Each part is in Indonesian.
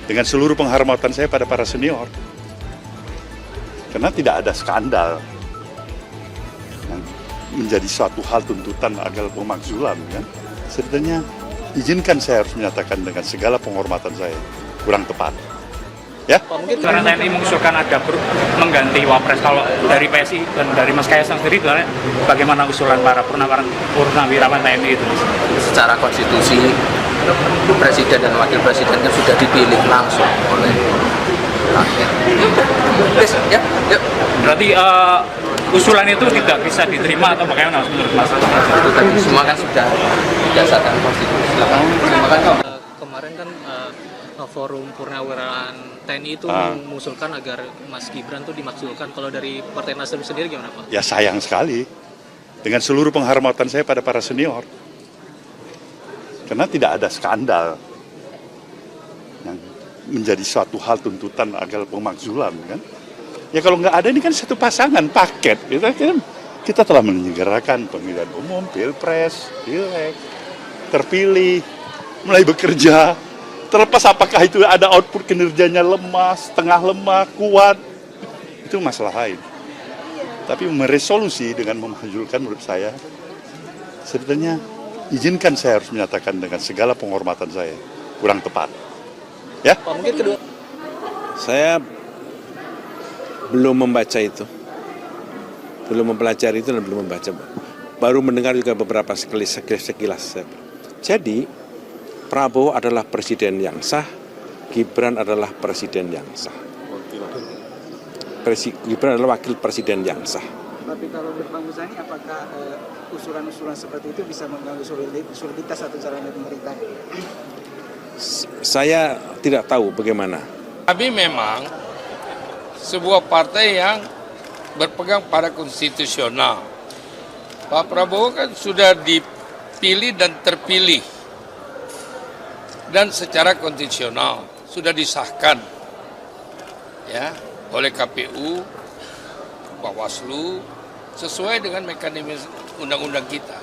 dengan seluruh penghormatan saya pada para senior. Karena tidak ada skandal yang menjadi suatu hal tuntutan agar pemakzulan kan. Sebenarnya izinkan saya harus menyatakan dengan segala penghormatan saya kurang tepat. Ya. Mungkin karena TNI mengusulkan ada mengganti Wapres, kalau dari PSI dan dari Mas Kaisang sendiri bagaimana usulan para purnawirawan TNI itu? Secara konstitusi presiden dan wakil presiden kan sudah dipilih langsung oleh rakyat. Ya. Berarti Usulan itu tidak bisa diterima atau bagaimana menurut Mas? Itu tadi semua kan sudah berdasarkan konstitusi. Silakan. Kemarin kan forum purnawirawan TNI itu mengusulkan agar Mas Gibran tuh dimakzulkan. Kalau dari Partai Nasdem sendiri gimana Pak? Ya sayang sekali. Dengan seluruh penghormatan saya pada para senior. Karena tidak ada skandal yang menjadi suatu hal tuntutan agar pemakzulan kan. Ya kalau nggak ada, ini kan satu pasangan paket. Kita telah menyelenggarakan pemilihan umum, pilpres, pileg, terpilih, mulai bekerja. Terlepas apakah itu ada output kinerjanya lemah, setengah lemah, kuat, itu masalah lain. Tapi meresolusi dengan memajulkan menurut saya, sebenarnya izinkan saya harus menyatakan dengan segala penghormatan saya kurang tepat. Ya? Mungkin kedua. Saya belum membaca itu, belum mempelajari itu dan belum membaca. Baru mendengar juga beberapa sekilas. Jadi Prabowo adalah presiden yang sah, Gibran adalah presiden yang sah. Gibran adalah wakil presiden yang sah. Tapi kalau menurut Bang Muzani, apakah usulan-usulan seperti itu bisa mengganggu soliditas atau jalannya pemerintah? Saya tidak tahu bagaimana. Kami memang sebuah partai yang berpegang pada konstitusional. Pak Prabowo kan sudah dipilih dan terpilih dan secara konstitusional sudah disahkan ya oleh KPU, Bawaslu sesuai dengan mekanisme undang-undang kita.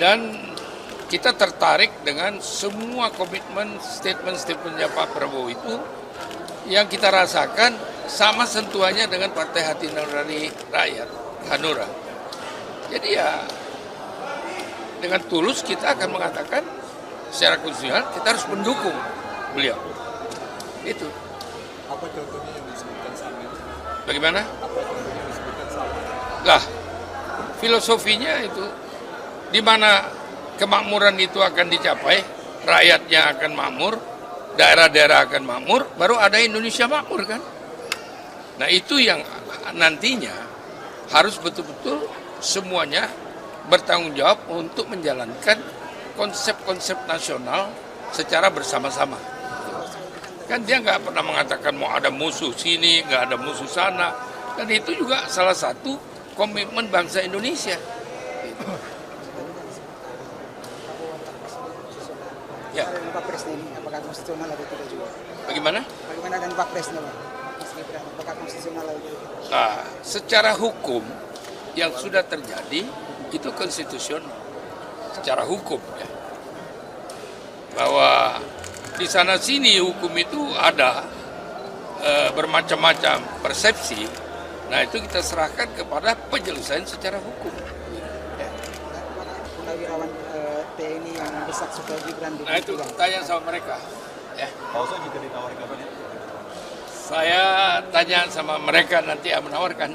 Dan kita tertarik dengan semua komitmen statement-statementnya Pak Prabowo itu yang kita rasakan sama sentuhannya dengan Partai Hati Nurani Rakyat, Hanura. Jadi ya dengan tulus kita akan mengatakan secara konstitusional kita harus mendukung beliau. Itu. Apa contohnya yang disebutkan sama itu? Bagaimana? Apa contohnya yang disebutkan sama? Lah, filosofinya itu di mana kemakmuran itu akan dicapai, rakyatnya akan makmur, daerah-daerah akan makmur, baru ada Indonesia makmur kan? Nah itu yang nantinya harus betul-betul semuanya bertanggung jawab untuk menjalankan konsep-konsep nasional secara bersama-sama. Kan dia nggak pernah mengatakan mau ada musuh sini, nggak ada musuh sana. Dan itu juga salah satu komitmen bangsa Indonesia. Ya. Dengan Pak Presiden, apakah konstitusional atau tidak juga? Bagaimana? Bagaimana dengan Pak Presiden, Pak? Apakah konstitusional atau tidak? Nah, secara hukum yang sudah terjadi itu konstitusional. Secara hukum ya. Bahwa di sana sini hukum itu ada bermacam-macam persepsi. Nah, itu kita serahkan kepada penyelesaian secara hukum. Purnawirawan TNI yang mendesak supaya Gibran Nah itu tanya sama mereka. Ya. Pak Oso juga ditawari kapan ya? Saya tanya sama mereka nanti yang menawarkan.